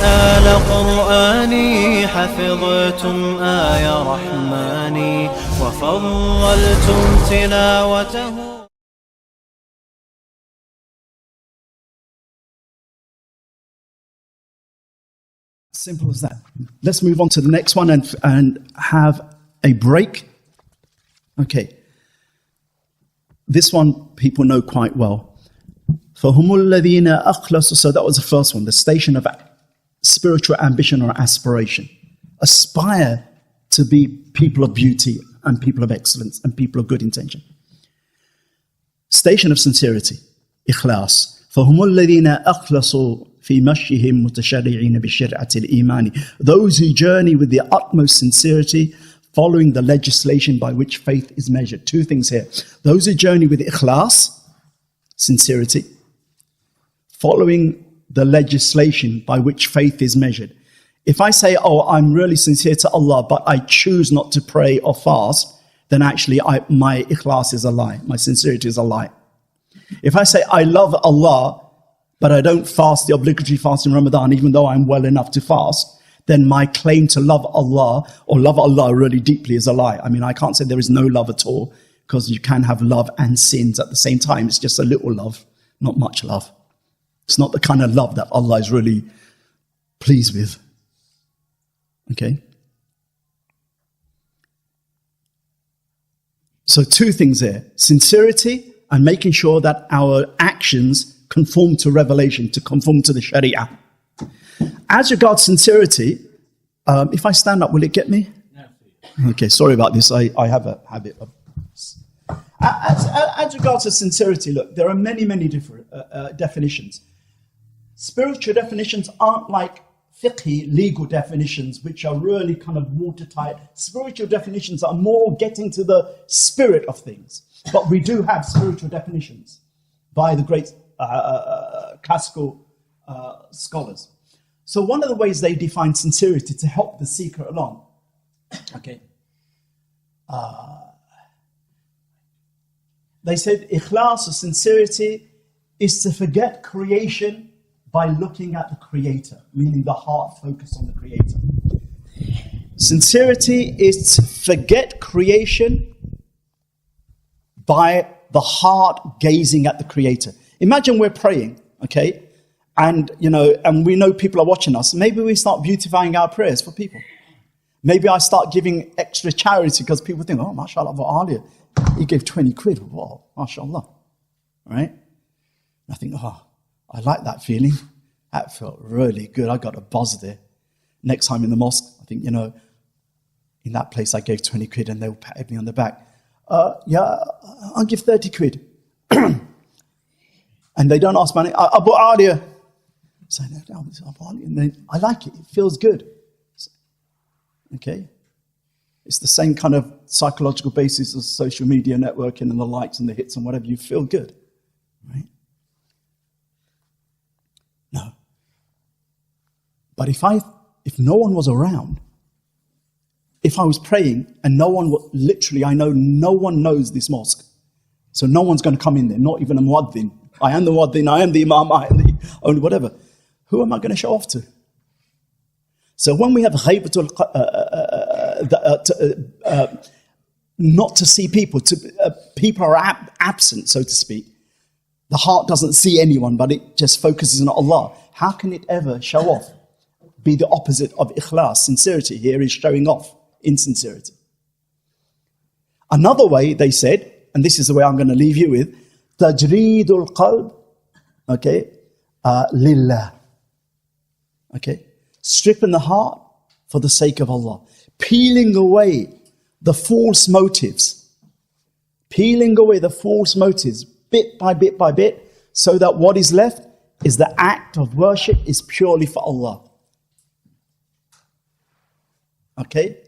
آل قرآني حفظتم آي رحماني وفضلتم تلاوته. Simple as that. Let's move on to the next one and have a break. Okay. This one people know quite well. فَهُمُ الَّذِينَ أَخْلَصُوا. So that was the first one, the station of spiritual ambition or aspiration. Aspire to be people of beauty and people of excellence and people of good intention. Station of sincerity, ikhlas. فَهُمُ الَّذِينَ أَخْلَصُوا فِي مَشْيِهِمْ مُتَشَرِّعِينَ بِالشَّرْعَةِ الْإِيمَانِ. Those who journey with the utmost sincerity, following the legislation by which faith is measured. Two things here. Those who journey with ikhlas, sincerity, following the legislation by which faith is measured. If I say, oh, I'm really sincere to Allah, but I choose not to pray or fast, then actually my ikhlas is a lie. My sincerity is a lie. If I say, I love Allah, but I don't fast the obligatory fast in Ramadan, even though I'm well enough to fast, then my claim to love Allah or love Allah really deeply is a lie. I mean, I can't say there is no love at all, because you can have love and sins at the same time. It's just a little love, not much love. It's not the kind of love that Allah is really pleased with. Okay? So two things there. Sincerity and making sure that our actions conform to revelation, to conform to the Sharia. As regards sincerity, if I stand up, will it get me? Okay, sorry about this. I have a habit of... As regards to sincerity, look, there are many, many different definitions. Spiritual definitions aren't like fiqhi, legal definitions, which are really kind of watertight. Spiritual definitions are more getting to the spirit of things. But we do have spiritual definitions by the great classical scholars. So one of the ways they define sincerity to help the seeker along, okay, they said ikhlas or sincerity is to forget creation by looking at the Creator, meaning the heart focus on the Creator. Sincerity is to forget creation by the heart gazing at the Creator. Imagine we're praying, okay? And, and we know people are watching us. Maybe we start beautifying our prayers for people. Maybe I start giving extra charity because people think, oh, mashallah, for Aaaliyah, he gave 20 quid. Wow, mashallah. Right? And I think, oh, I like that feeling. That felt really good. I got a buzz there. Next time in the mosque, I think, in that place I gave 20 quid and they will pat me on the back. Yeah, I'll give 30 quid. And they don't ask money. Abu Aaaliyah. So and then I like it. It feels good. Okay? It's the same kind of psychological basis as social media networking and the likes and the hits and whatever. You feel good. Right? No. But if no one was around, if I was praying and I know no one knows this mosque. So no one's going to come in there, not even a muaddin. I am the muaddin, I am the imam, I am the only whatever. Who am I going to show off to? So when we have ghaybatul, not to see people, people are absent, so to speak. The heart doesn't see anyone, but it just focuses on Allah. How can it ever show off? Be the opposite of ikhlas, sincerity. Here is showing off insincerity. Another way they said, and this is the way I'm going to leave you with, tajreedul qalb, okay, lillah. Okay, stripping the heart for the sake of Allah. Peeling away the false motives. Peeling away the false motives, bit by bit by bit, so that what is left is the act of worship is purely for Allah. Okay?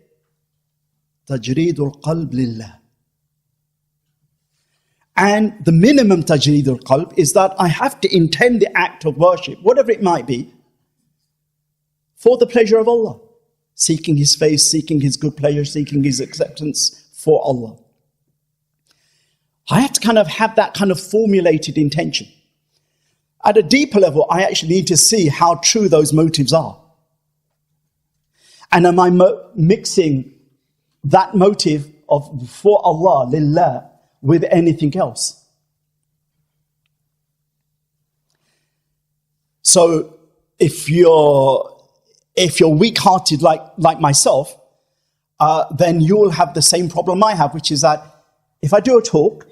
Tajreedul qalb lillah. And the minimum tajreedul qalb is that I have to intend the act of worship, whatever it might be, for the pleasure of Allah. Seeking His face, seeking His good pleasure, seeking His acceptance for Allah. I have to kind of have that kind of formulated intention. at a deeper level, I actually need to see how true those motives are. And am I mixing that motive of for Allah, lillah, with anything else? So if you're weak-hearted like myself, then you'll have the same problem I have, which is that if I do a talk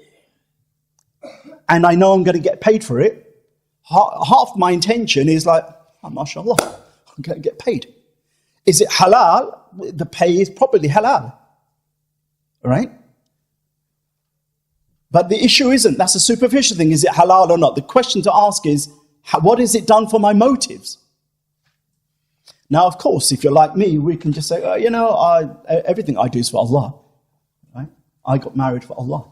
and I know I'm going to get paid for it, half my intention is like, oh, mashallah, I'm going to get paid. Is it halal? The pay is probably halal, right? But the issue isn't, that's a superficial thing, is it halal or not? The question to ask is, what has it done for my motives? Now, of course, if you're like me, we can just say, oh, everything I do is for Allah. Right? I got married for Allah.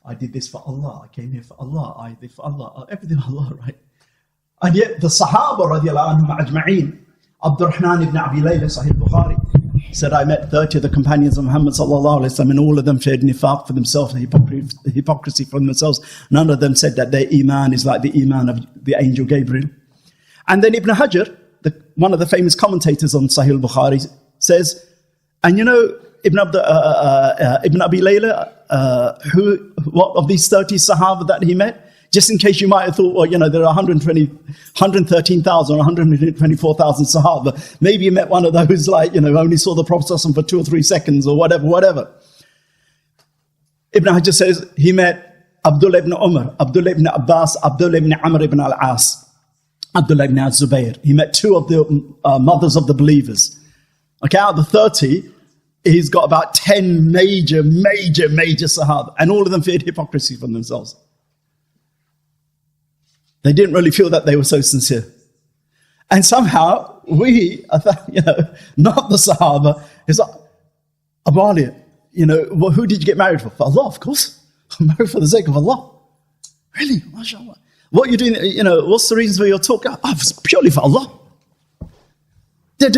I did this for Allah. I came here for Allah. I did for Allah. Everything for Allah, right? And yet the Sahaba radiallahu anhum ajma'een, Abdurrahman ibn Abi Layla, Sahih Bukhari, said, I met 30 of the companions of Muhammad sallallahu alayhi wa sallam, and all of them feared nifaq for themselves, hypocrisy for themselves. None of them said that their iman is like the iman of the angel Gabriel. And then Ibn Hajar, one of the famous commentators on Sahih Bukhari, says, and Ibn Abi Layla, what of these 30 Sahaba that he met? Just in case you might have thought, well, there are 113,000 or 124,000 Sahaba. Maybe you met one of those, only saw the Prophet for 2 or 3 seconds or whatever. Ibn Hajar says he met Abdullah ibn Umar, Abdullah ibn Abbas, Abdullah ibn Amr ibn al-As, Abdullah ibn Zubayr. He met 2 of the mothers of the believers. Okay, out of the 30, he's got about 10 major Sahaba. And all of them feared hypocrisy from themselves. They didn't really feel that they were so sincere. And somehow, we, not the Sahaba, it's like, Aaaliyah, well, who did you get married for? For Allah, of course. I'm married for the sake of Allah. Really? MashaAllah. What are you doing? What's the reason for your talk? Oh, it's purely for Allah. For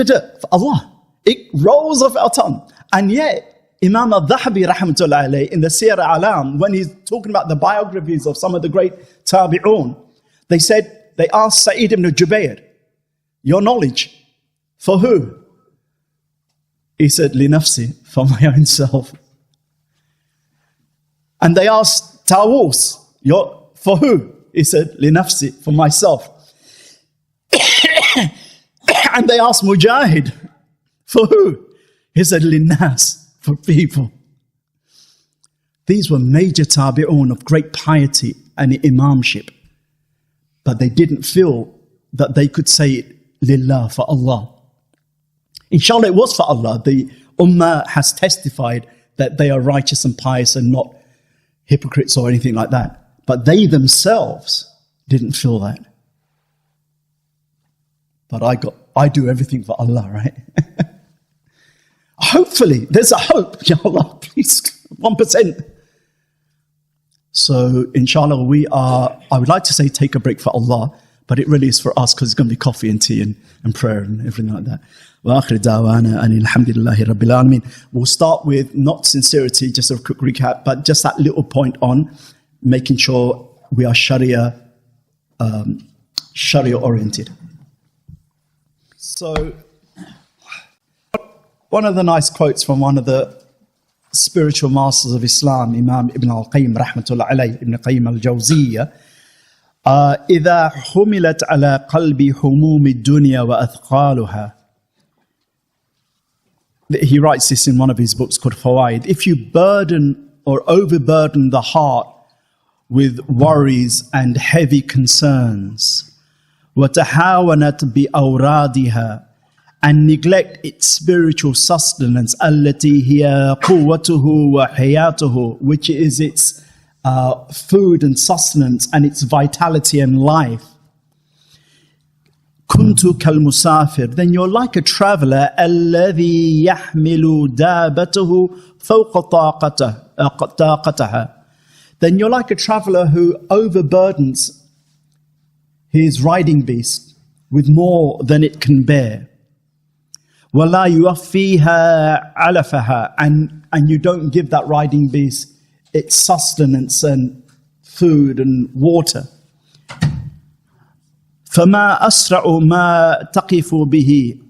Allah. It rolls off our tongue. And yet, Imam al-Dhahabi rahmatullah alayh, in the Siyar Alam, when he's talking about the biographies of some of the great tabi'un, they asked Sa'id ibn Jubayr, your knowledge, for who? He said, li nafsi, for my own self. And they asked Tawus, for who? He said, li nafsi, for myself. And they asked Mujahid, for who? He said, li nas, for people. These were major tabi'un of great piety and imamship. But they didn't feel that they could say it lillah, for Allah. Inshallah, it was for Allah. The Ummah has testified that they are righteous and pious and not hypocrites or anything like that. But they themselves didn't feel that. But I do everything for Allah, right? Hopefully, there's a hope. Ya Allah, please, 1%. So, inshallah, I would like to say take a break for Allah, but it really is for us because it's going to be coffee and tea and prayer and everything like that. وآخر دعوانا أن الحمد لله رب العالمين. We'll start with not sincerity, just a quick recap, but just that little point on making sure we are Sharia oriented. So, one of the nice quotes from one of the spiritual masters of Islam, Imam Ibn al-Qayyim rahmatullah alayh, Ibn Qayyim al-Jawziyya, إذا حملت على قلبي هموم الدنيا وأثقالها. He writes this in one of his books called Fawaid. If you burden or overburden the heart with worries and heavy concerns, وتهاونت بأورادها, and neglect its spiritual sustenance, التي هي قوته وحياته, which is its food and sustenance and its vitality and life. كنت كالمسافر, then you're like a traveler, الذي يحمل دابته فوق طاقتها. Then you're like a traveler who overburdens his riding beast with more than it can bear. وَلَا يُوَفِّيهَا عَلَفَهَا, and you don't give that riding beast its sustenance and food and water. فَمَا أَسْرَعُ مَا تَقِفُ بِهِ.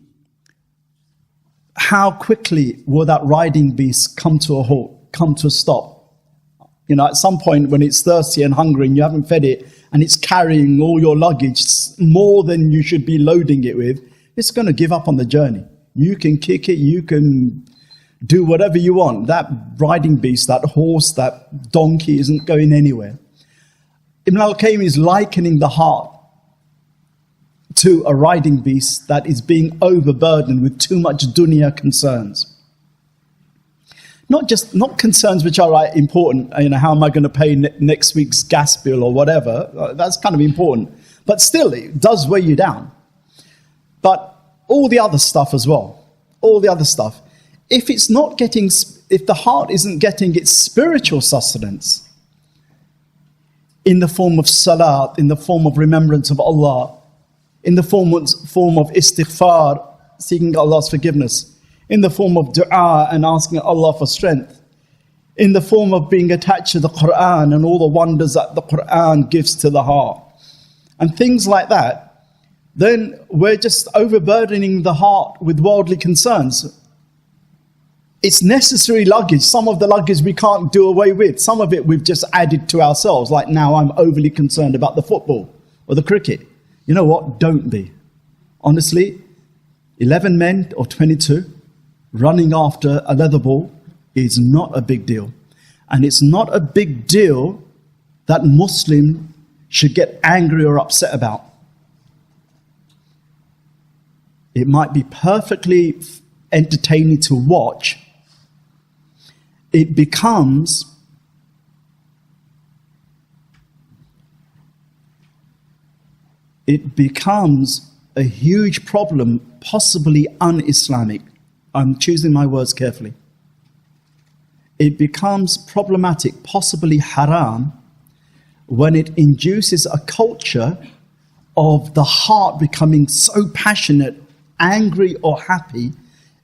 How quickly will that riding beast come to a halt, come to a stop? You know, at some point when it's thirsty and hungry and you haven't fed it and it's carrying all your luggage more than you should be loading it with, it's going to give up on the journey. You can kick it, you can do whatever you want. That riding beast, that horse, that donkey isn't going anywhere. Ibn al-Qayyim is likening the heart to a riding beast that is being overburdened with too much dunya concerns. Not concerns which are important, you know, how am I going to pay next week's gas bill or whatever, that's kind of important. But still, it does weigh you down. But all the other stuff as well, all the other stuff, if the heart isn't getting its spiritual sustenance in the form of salat, in the form of remembrance of Allah, in the form of istighfar, seeking Allah's forgiveness, in the form of dua and asking Allah for strength, in the form of being attached to the Quran and all the wonders that the Quran gives to the heart, and things like that, then we're just overburdening the heart with worldly concerns. It's necessary luggage. Some of the luggage we can't do away with. Some of it we've just added to ourselves. Like now I'm overly concerned about the football or the cricket. You know what? Don't be. Honestly, 11 men or 22 running after a leather ball is not a big deal. And it's not a big deal that Muslim should get angry or upset about. It might be perfectly entertaining to watch. It becomes a huge problem, possibly un-Islamic. I'm choosing my words carefully. It becomes problematic, possibly haram, when it induces a culture of the heart becoming so passionate, angry or happy,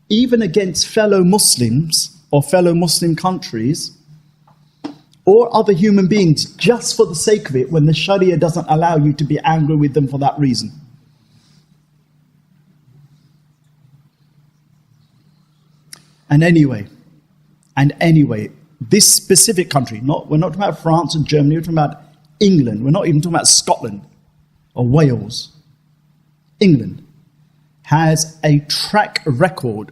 even against fellow Muslims or fellow Muslim countries or other human beings, just for the sake of it, when the Sharia doesn't allow you to be angry with them for that reason. And anyway, this specific country, we're not talking about France and Germany, we're talking about England. We're not even talking about Scotland or Wales. England has a track record,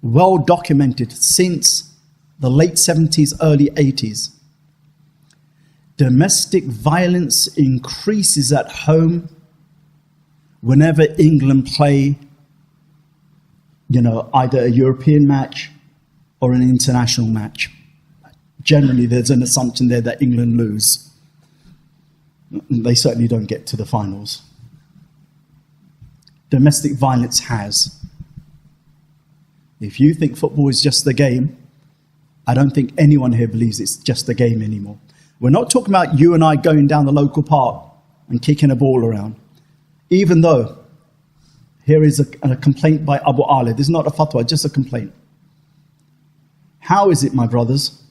well documented since the late 70s, early 80s. Domestic violence increases at home whenever England play, either a European match or an international match. Generally, there's an assumption there that England lose. They certainly don't get to the finals. Domestic violence has. If you think football is just a game, I don't think anyone here believes it's just a game anymore. We're not talking about you and I going down the local park and kicking a ball around. Even though, here is a complaint by Abu Aaaliyah. This is not a fatwa, just a complaint. How is it, my brothers?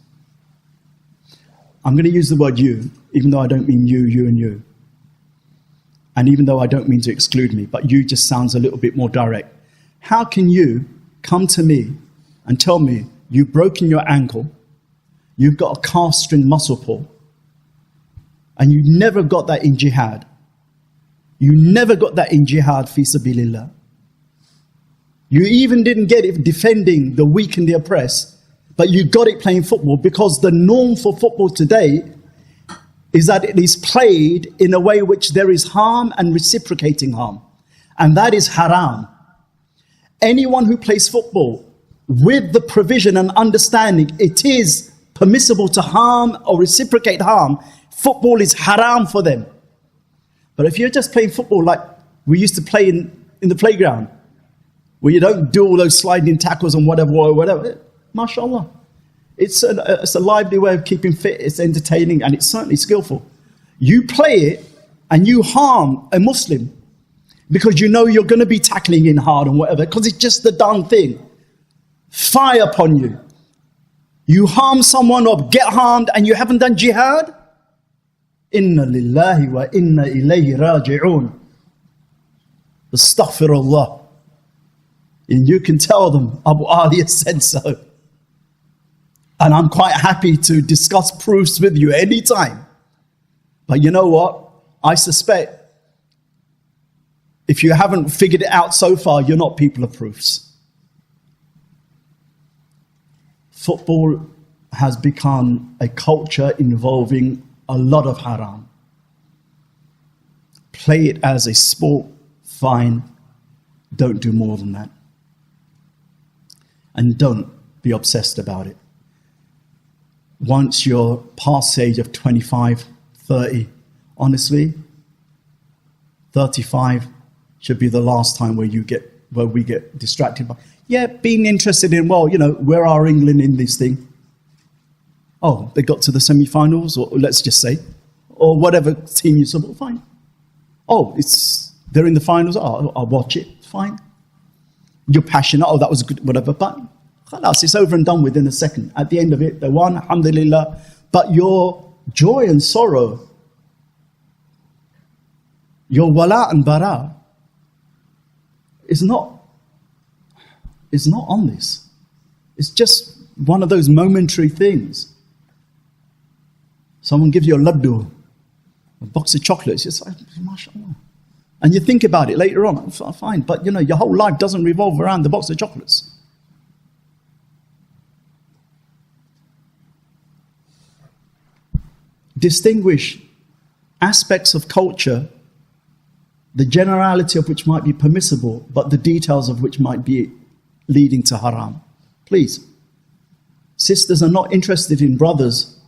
I'm going to use the word you, even though I don't mean you, you and you. And even though I don't mean to exclude me, but you just sounds a little bit more direct. How can you come to me and tell me you've broken your ankle, you've got a calf string muscle pull, and you never got that in jihad? You never got that in jihad fi sabilillah. You even didn't get it defending the weak and the oppressed, but you got it playing football, because the norm for football today is that it is played in a way which there is harm and reciprocating harm. And that is haram. Anyone who plays football with the provision and understanding it is permissible to harm or reciprocate harm, football is haram for them. But if you're just playing football like we used to play in the playground, where you don't do all those sliding tackles and whatever, mashallah. It's a lively way of keeping fit, it's entertaining, and it's certainly skillful. You play it and you harm a Muslim because you know you're going to be tackling in hard and whatever, because it's just the done thing. Fire upon you. You harm someone or get harmed and you haven't done jihad? Inna lillahi wa inna ilayhi raji'un. Astaghfirullah. And you can tell them Abu Aaaliyah said so. And I'm quite happy to discuss proofs with you anytime. But you know what? I suspect if you haven't figured it out so far, you're not people of proofs. Football has become a culture involving a lot of haram. Play it as a sport, fine. Don't do more than that. And don't be obsessed about it. Once you're past the age of 25, 30, honestly, 35 should be the last time where we get distracted by, being interested in, where are England in this thing? Oh, they got to the semi-finals, or let's just say, or whatever team you support, fine. Oh, they're in the finals, I'll watch it, fine. You're passionate, that was good, whatever, but it's over and done with in a second. At the end of it, they won, alhamdulillah. But your joy and sorrow, your wala and bara, is not on this. It's just one of those momentary things. Someone gives you a laddu, a box of chocolates, it's like, mashallah. And you think about it later on, fine, but your whole life doesn't revolve around the box of chocolates. Distinguish aspects of culture, the generality of which might be permissible, but the details of which might be leading to haram. Please. Sisters are not interested in brothers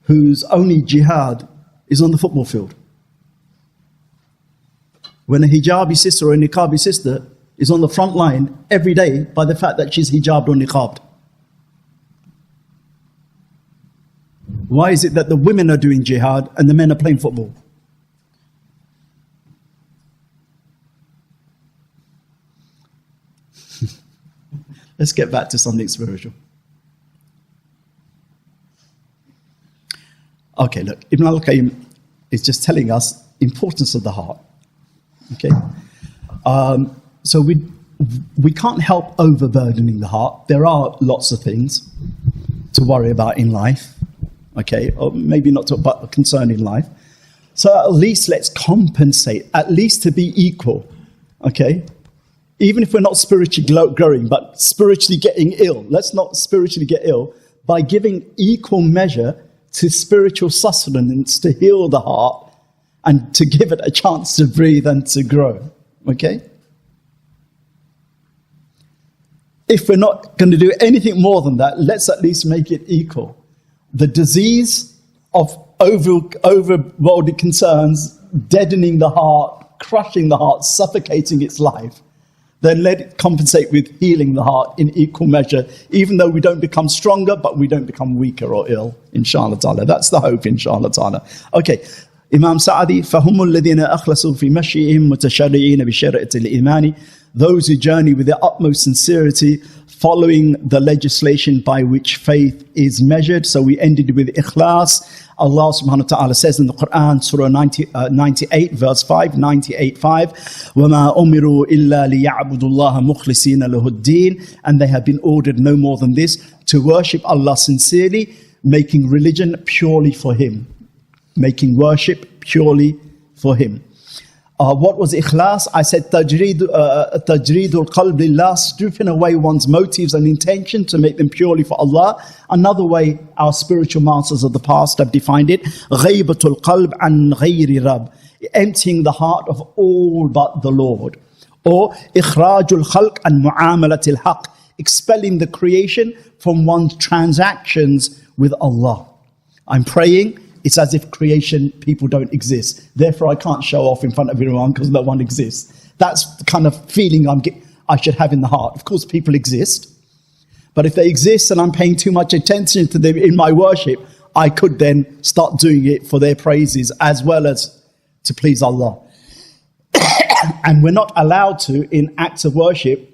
whose only jihad is on the football field. When a hijabi sister or a niqabi sister is on the front line every day by the fact that she's hijabbed or niqabbed. Why is it that the women are doing jihad and the men are playing football? Let's get back to something spiritual. Okay, look, Ibn al-Qayyim is just telling us importance of the heart. Okay, so we can't help overburdening the heart. There are lots of things to worry about in life. Okay, or maybe not but a concern in life. So at least let's compensate, at least to be equal. Okay, even if we're not spiritually growing, but spiritually getting ill, let's not spiritually get ill by giving equal measure to spiritual sustenance to heal the heart and to give it a chance to breathe and to grow. Okay? If we're not going to do anything more than that, let's at least make it equal. The disease of overworldly concerns, deadening the heart, crushing the heart, suffocating its life, then let it compensate with healing the heart in equal measure, even though we don't become stronger, but we don't become weaker or ill, inshallah ta'ala. That's the hope, inshallah ta'ala. Okay, Imam Sa'adi, فَهُمُ الَّذِينَ أَخْلَصُوا فِي مَشْيِهِمْ مُتَشَرِّعِينَ بِشَرْعَةِ الْإِيمَانِ. Those who journey with their utmost sincerity, following the legislation by which faith is measured. So we ended with ikhlas. Allah subhanahu wa ta'ala says in the Quran, Surah 98, verse 5, 98:5, وَمَا أُمِرُوا إِلَّا لِيَعْبُدُوا اللَّهَ مُخْلِصِينَ لَهُ الدِّينَ. And they have been ordered no more than this, to worship Allah sincerely, making religion purely for Him. Making worship purely for Him. What was ikhlas? I said tajreedul qalb lillah, stripping away one's motives and intention to make them purely for Allah. Another way our spiritual masters of the past have defined it, ghaybatul qalb an ghayri rabb, emptying the heart of all but the Lord. Or ikhrajul khalq an muamalatil haqq, expelling the creation from one's transactions with Allah. I'm praying, it's as if creation people don't exist. Therefore, I can't show off in front of everyone because no one exists. That's the kind of feeling I should have in the heart. Of course, people exist. But if they exist and I'm paying too much attention to them in my worship, I could then start doing it for their praises as well as to please Allah. And we're not allowed to, in acts of worship,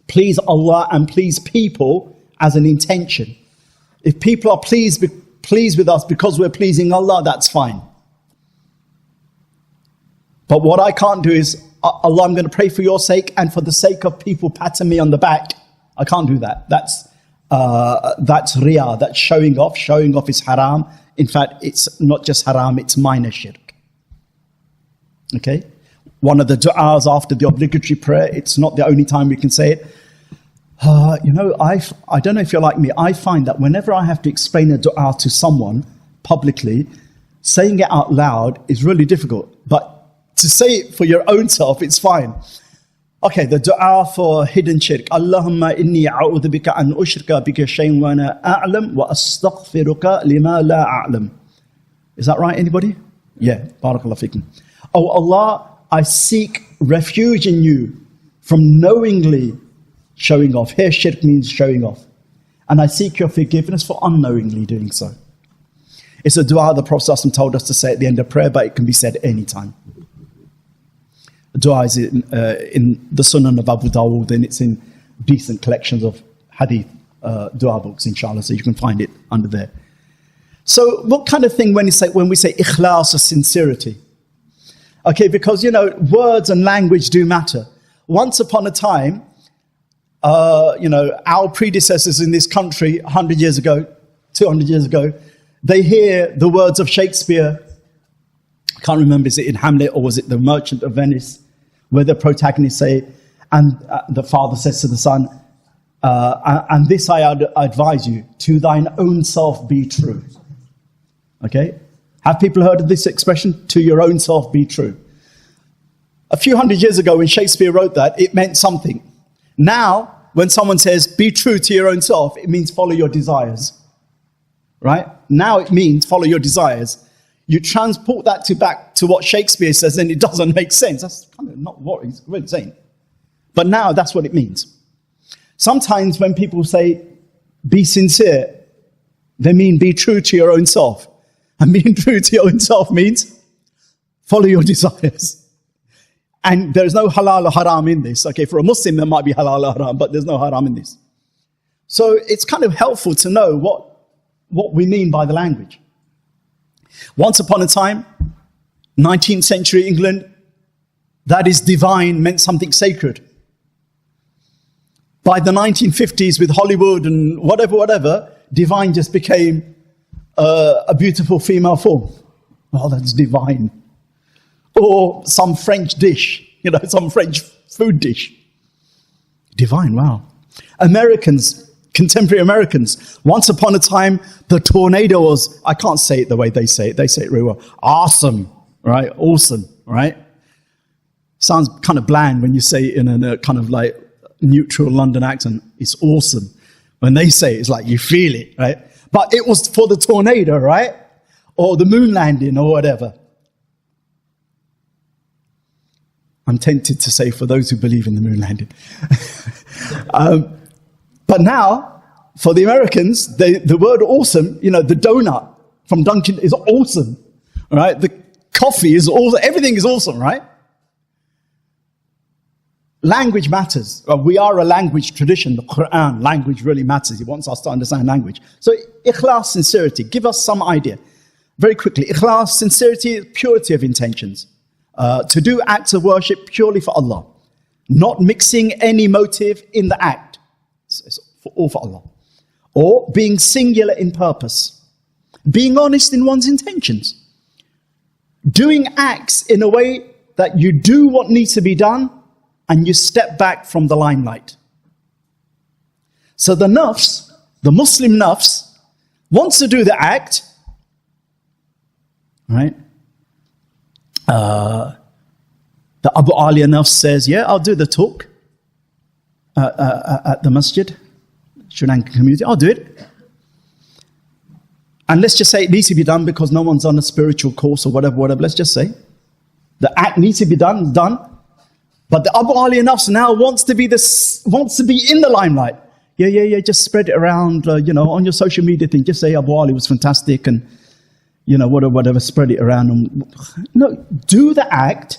please Allah and please people as an intention. If people are pleased pleased with us because we're pleasing Allah, that's fine. But what I can't do is, Allah, I'm going to pray for your sake and for the sake of people patting me on the back. I can't do that. That's riyah, that's showing off. Showing off is haram. In fact, it's not just haram, it's minor shirk. Okay? One of the du'as after the obligatory prayer, it's not the only time we can say it. I don't know if you're like me, I find that whenever I have to explain a du'a to someone publicly, saying it out loud is really difficult. But to say it for your own self, it's fine. Okay, the du'a for hidden shirk. Allahumma inni a'udhu bika an ushrika bika shay'an wa ana a'lam wa astaghfiruka lima la a'lam. Is that right, anybody? Yeah, barakallahu fikum. Oh Allah, I seek refuge in you from knowingly showing off. Here shirk means showing off. And I seek your forgiveness for unknowingly doing so. It's a dua the Prophet ﷺ told us to say at the end of prayer, but it can be said any time. The dua is in the Sunan of Abu Dawood, and it's in decent collections of hadith dua books, inshallah, so you can find it under there. So what kind of thing when we say ikhlas or sincerity? Okay, because, words and language do matter. Once upon a time, our predecessors in this country 100 years ago, 200 years ago, they hear the words of Shakespeare. I can't remember, is it in Hamlet or was it The Merchant of Venice, where the protagonists say, and the father says to the son, and this I advise you, to thine own self be true. Okay? Have people heard of this expression? To your own self be true. A few hundred years ago when Shakespeare wrote that, it meant something. Now, when someone says, be true to your own self, it means follow your desires. Right? Now it means follow your desires. You transport that back to what Shakespeare says, and it doesn't make sense. That's kind of not what he's really saying. But now that's what it means. Sometimes when people say, be sincere, they mean be true to your own self. And being true to your own self means follow your desires. And there's no halal or haram in this. Okay, for a Muslim there might be halal or haram, but there's no haram in this. So it's kind of helpful to know what we mean by the language. Once upon a time, 19th century England, that is divine meant something sacred. By the 1950s with Hollywood and whatever, divine just became a beautiful female form. Oh, that's divine. Or some French dish, some French food dish. Divine, wow. Americans, contemporary Americans, once upon a time, the tornado was, I can't say it the way they say it really well, awesome, right? Awesome, right? Sounds kind of bland when you say it in a kind of like neutral London accent. It's awesome. When they say it, it's like you feel it, right? But it was for the tornado, right? Or the moon landing or whatever. I'm tempted to say for those who believe in the moon landing. But now, for the Americans, the word awesome, the donut from Dunkin' is awesome, right? The coffee is awesome. Everything is awesome, right? Language matters. We are a language tradition. The Quran, language really matters. He wants us to understand language. So, ikhlas, sincerity. Give us some idea. Very quickly. Ikhlas, sincerity, purity of intentions. To do acts of worship purely for Allah. Not mixing any motive in the act. It's all for Allah. Or being singular in purpose. Being honest in one's intentions. Doing acts in a way that you do what needs to be done and you step back from the limelight. So the nafs, the Muslim nafs, wants to do the act, right? The Abu Aaaliyah nafs says, yeah, I'll do the talk at the masjid, Sri Lankan community, I'll do it. And let's just say it needs to be done because no one's on a spiritual course or whatever, let's just say. The act needs to be done. But the Abu Aaaliyah nafs now wants to be in the limelight. Yeah, just spread it around, on your social media thing. Just say Abu Aaaliyah was fantastic and, whatever, spread it around. No, do the act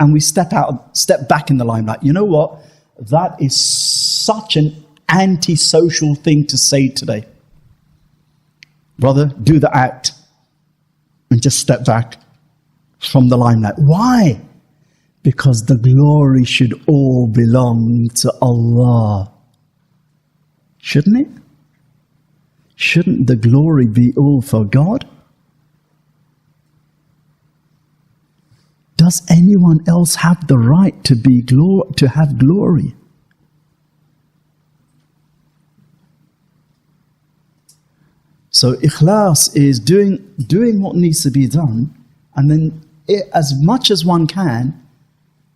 and we step back in the limelight. You know what? That is such an anti-social thing to say today. brother, do the act and just step back from the limelight. Why? Because the glory should all belong to Allah. Shouldn't it? Shouldn't the glory be all for God? Does anyone else have the right to have glory? So ikhlas is doing what needs to be done, and then as much as one can,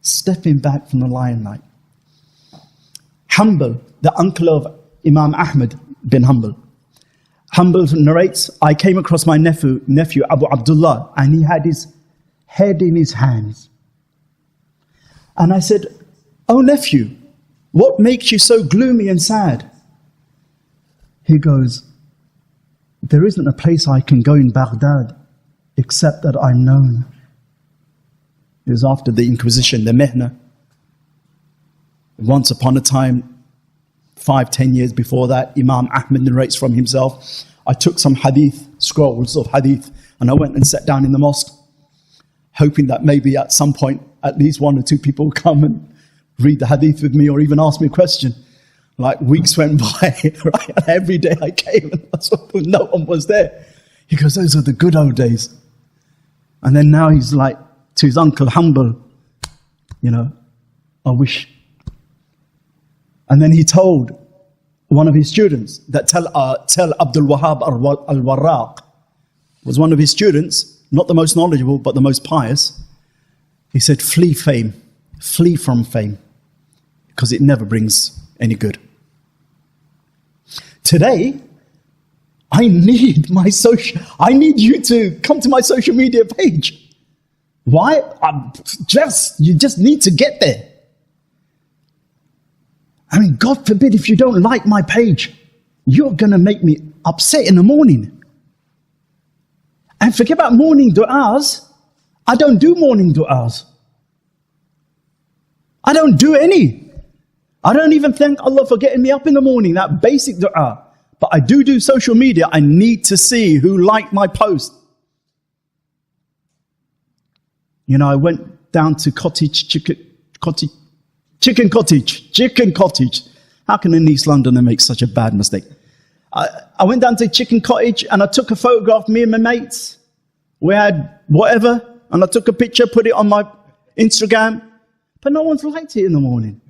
stepping back from the limelight. Hanbal, the uncle of Imam Ahmad bin Hanbal. Hanbal narrates, I came across my nephew Abu Abdullah, and he had his head in his hands. And I said, oh nephew, what makes you so gloomy and sad? He goes, there isn't a place I can go in Baghdad except that I'm known. It was after the Inquisition, the Mihna. Once upon a time, 5-10 years before that, Imam Ahmad narrates from himself, I took some hadith, scrolls of hadith, and I went and sat down in the mosque, hoping that maybe at some point, at least 1 or 2 people would come and read the hadith with me or even ask me a question. Like weeks went by, right? And every day I came and no one was there. He goes, those are the good old days. And then now he's like, to his uncle, humble, I wish. And then he told one of his students that tell Abdul Wahhab al-Warraq was one of his students, not the most knowledgeable, but the most pious. He said, flee fame, flee from fame, because it never brings any good. Today, I need you to come to my social media page. Why? You just need to get there. I mean, God forbid if you don't like my page, you're going to make me upset in the morning. And forget about morning du'as. I don't do morning du'as. I don't do any. I don't even thank Allah for getting me up in the morning, that basic du'a. But I do social media. I need to see who liked my post. I went down to Chicken Cottage. How can an East Londoner make such a bad mistake? I went down to Chicken Cottage and I took a photograph, me and my mates. We had whatever, and I took a picture, put it on my Instagram. But no one's liked it in the morning.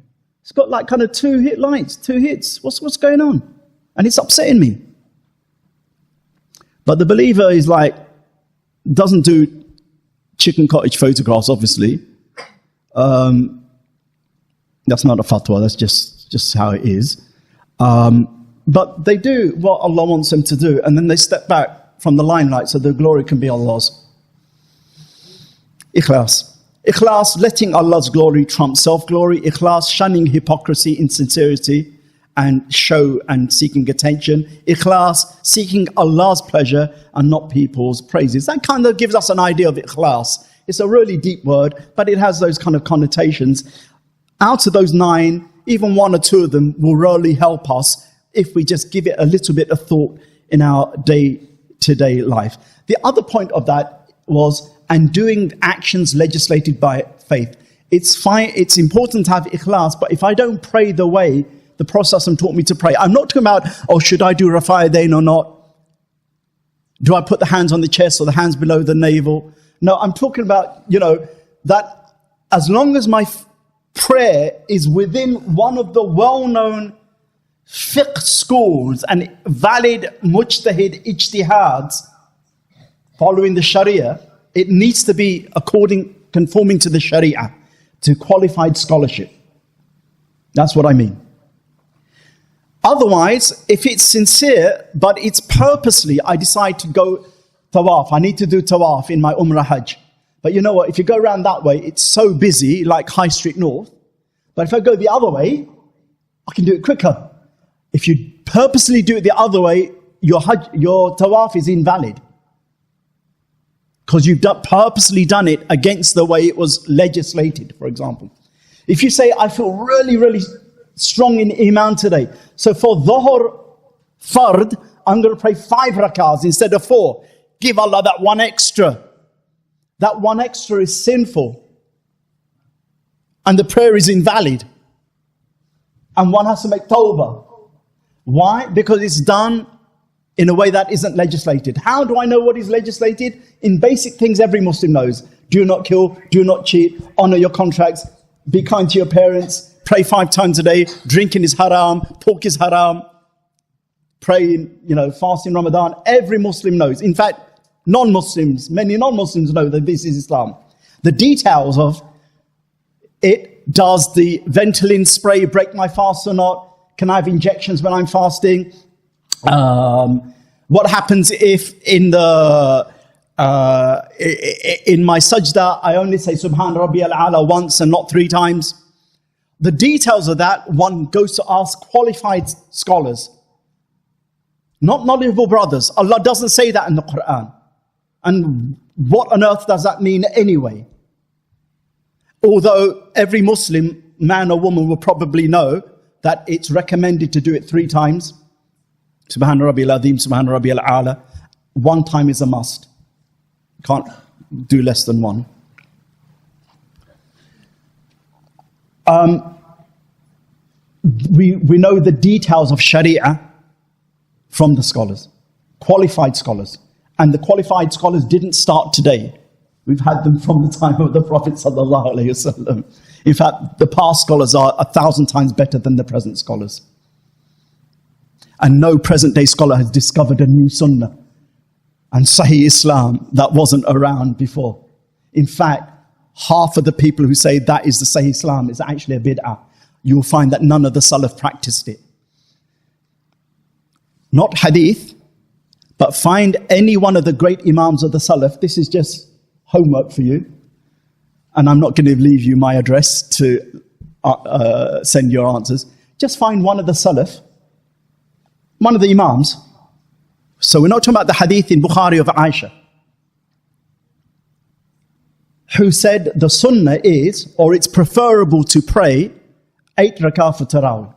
It's got like kind of 2 hits. What's going on? And it's upsetting me. But the believer is like, doesn't do Chicken Cottage photographs, obviously. That's not a fatwa, that's just how it is. But they do what Allah wants them to do, and then they step back from the limelight so the glory can be Allah's. Ikhlas. Ikhlas, letting Allah's glory trump self-glory. Ikhlas, shunning hypocrisy, insincerity, and show and seeking attention. Ikhlas, seeking Allah's pleasure and not people's praises. That kind of gives us an idea of ikhlas. It's a really deep word, but it has those kind of connotations. Out of those 9, even 1 or 2 of them will really help us if we just give it a little bit of thought in our day-to-day life. The other point of that was, and doing actions legislated by faith. It's fine, it's important to have ikhlas, but if I don't pray the way the Prophet taught me to pray, I'm not talking about, should I do Rafa' Yadayn or not? Do I put the hands on the chest or the hands below the navel? No, I'm talking about, that as long as my prayer is within one of the well-known fiqh schools and valid mujtahid ijtihads following the Sharia, it needs to be conforming to the Sharia, to qualified scholarship. That's what I mean. Otherwise, if it's sincere, but it's purposely, I decide to go tawaf. I need to do tawaf in my Umrah Hajj. But you know what? If you go around that way, it's so busy, like High Street North. But if I go the other way, I can do it quicker. If you purposely do it the other way, your tawaf is invalid. Because you've purposely done it against the way it was legislated, for example. If you say, I feel really, really strong in Iman today, so for Dhuhr Fard, I'm going to pray 5 rakahs instead of 4. Give Allah that one extra. That one extra is sinful. And the prayer is invalid. And one has to make tawbah. Why? Because it's done in a way that isn't legislated. How do I know what is legislated? In basic things every Muslim knows. Do not kill, do not cheat, honor your contracts, be kind to your parents, pray 5 times a day, drinking is haram, talk is haram, praying, fast in Ramadan. Every Muslim knows. In fact, many non-Muslims know that this is Islam. The details of it, does the Ventolin spray break my fast or not? Can I have injections when I'm fasting? What happens if in my sajda I only say Subhan Rabbi al-Ala once and not 3 times? The details of that one goes to ask qualified scholars, not knowledgeable brothers. Allah doesn't say that in the Quran. And what on earth does that mean anyway? Although every Muslim, man or woman, will probably know that it's recommended to do it 3 times. Subhana Rabbi al-Azim, Subhana Rabbi al-Ala. 1 time is a must. Can't do less than 1. We know the details of Sharia from the scholars, qualified scholars. And the qualified scholars didn't start today. We've had them from the time of the Prophet ﷺ. In fact, the past scholars are 1,000 times better than the present scholars. And no present day scholar has discovered a new sunnah and Sahih Islam that wasn't around before. In fact, half of the people who say that is the Sahih Islam is actually a bid'ah. You will find that none of the Salaf practiced it. Not hadith, but find any one of the great Imams of the Salaf. This is just homework for you. And I'm not going to leave you my address to send your answers. Just find one of the Salaf, one of the Imams. So we're not talking about the hadith in Bukhari of Aisha, who said the sunnah is, or it's preferable to pray 8 rakah for Tarawih.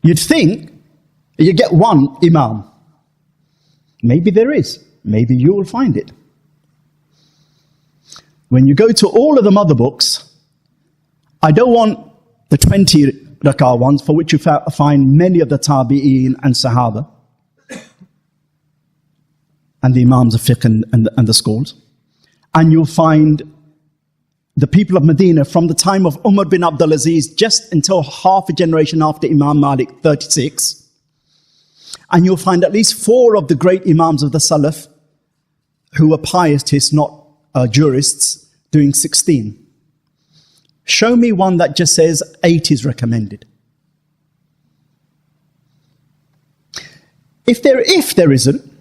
You'd think you get one Imam. Maybe there is. Maybe you will find it. When you go to all of the mother books, I don't want the 20 rakah ones, for which you find many of the Tabi'een and Sahaba, and the Imams of fiqh and the schools. And you'll find the people of Medina from the time of Umar bin Abdul Aziz just until half a generation after Imam Malik, 36. And you'll find at least 4 of the great Imams of the Salaf who were pietists, not jurists, doing 16. Show me one that just says 8 is recommended. If there isn't,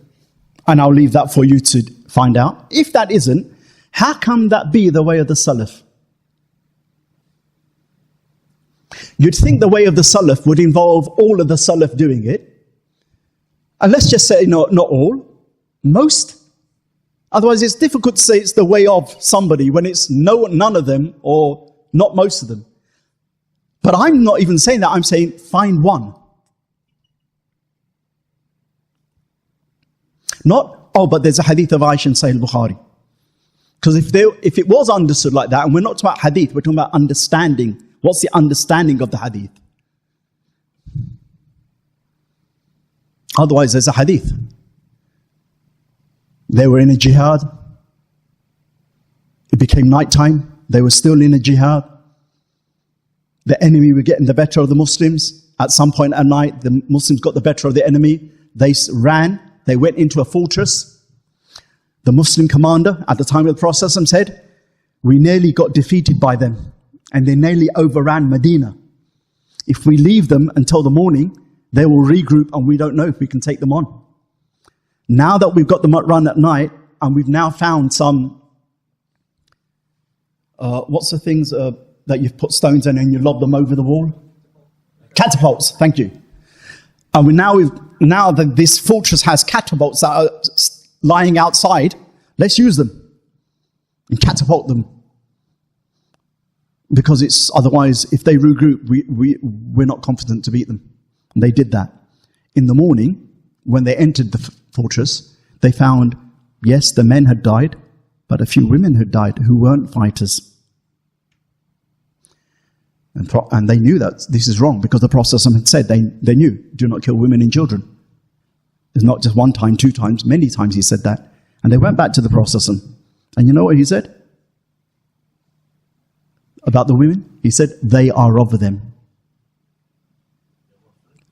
and I'll leave that for you to find out, if that isn't, how come that be the way of the Salaf? You'd think the way of the Salaf would involve all of the Salaf doing it. And let's just say, no, not all, most. Otherwise, it's difficult to say it's the way of somebody when it's none of them or not most of them. But I'm not even saying that. I'm saying find one. Not, but there's a hadith of Aisha in Sahih Bukhari. Because if it was understood like that, and we're not talking about hadith, we're talking about understanding. What's the understanding of the hadith? Otherwise, there's a hadith. They were in a jihad. It became nighttime. They were still in a jihad. The enemy were getting the better of the Muslims. At some point at night, the Muslims got the better of the enemy. They ran. They went into a fortress. The Muslim commander at the time of the Prophet said, we nearly got defeated by them. And they nearly overran Medina. If we leave them until the morning, they will regroup and we don't know if we can take them on. Now that we've got them run at night, and we've now found some, what's the things that you've put stones in and you lob them over the wall? Catapults, thank you. And now that this fortress has catapults that are lying outside, let's use them and catapult them. Because it's otherwise, if they regroup, we're not confident to beat them. And they did that. In the morning, when they entered the fortress, they found, yes, the men had died, but a few women had died who weren't fighters. And they knew that this is wrong because the Prophet had said, they knew, do not kill women and children. It's not just one time, two times, many times he said that. And they went back to the Prophet. And you know what he said about the women? He said, they are of them.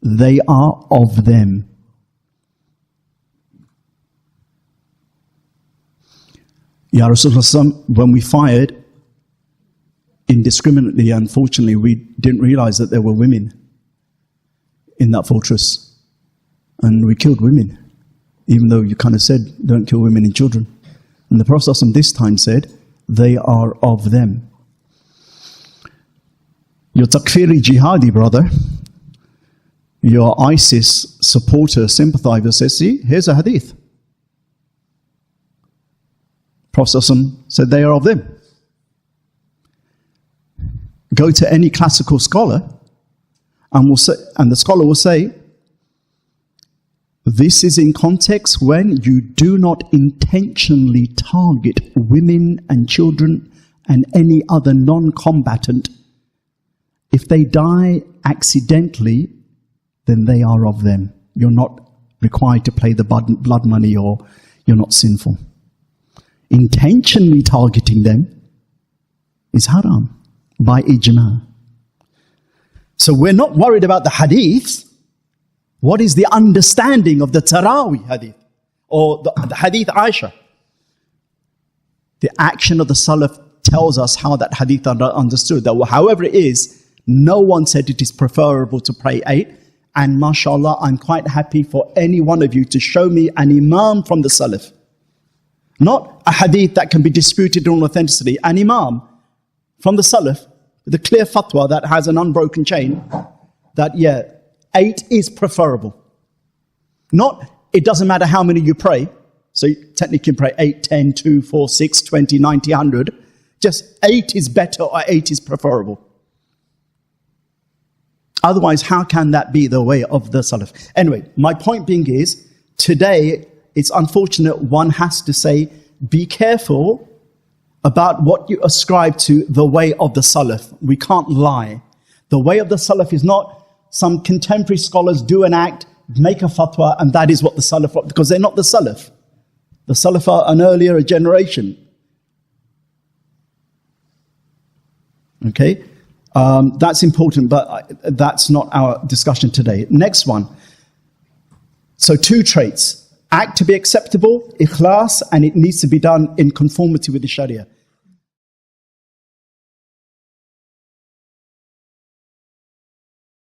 They are of them. Ya Rasulullah, when we fired indiscriminately, unfortunately, we didn't realize that there were women in that fortress. And we killed women, even though you kind of said, don't kill women and children. And the Prophet this time said, they are of them. Your takfiri jihadi brother, your ISIS supporter, sympathizer says, see, here's a hadith. Prophet said they are of them. Go to any classical scholar and the scholar will say, this is in context when you do not intentionally target women and children and any other non-combatant. If they die accidentally, then they are of them. You're not required to pay the blood money, or you're not sinful. Intentionally targeting them is haram by ijma. So we're not worried about the hadith. What is the understanding of the Taraweeh hadith or the hadith Aisha? The action of the Salaf tells us how that hadith understood. That however it is, no one said it is preferable to pray 8. And mashallah, I'm quite happy for any one of you to show me an imam from the Salaf. Not a hadith that can be disputed on authenticity. An imam from the Salaf, with a clear fatwa that has an unbroken chain, that 8 is preferable. Not, it doesn't matter how many you pray. So you technically can pray 8, 10, 2, 4, 6, 20, 90, 100. Just 8 is better or 8 is preferable. Otherwise, how can that be the way of the Salaf? Anyway, my point being is, today, it's unfortunate one has to say, be careful about what you ascribe to the way of the Salaf. We can't lie. The way of the Salaf is not some contemporary scholars do an act, make a fatwa, and that is what the Salaf are, because they're not the Salaf. The Salaf are an earlier generation. Okay? That's important, but that's not our discussion today. Next one. So 2 traits. Act to be acceptable, ikhlas, and it needs to be done in conformity with the Sharia.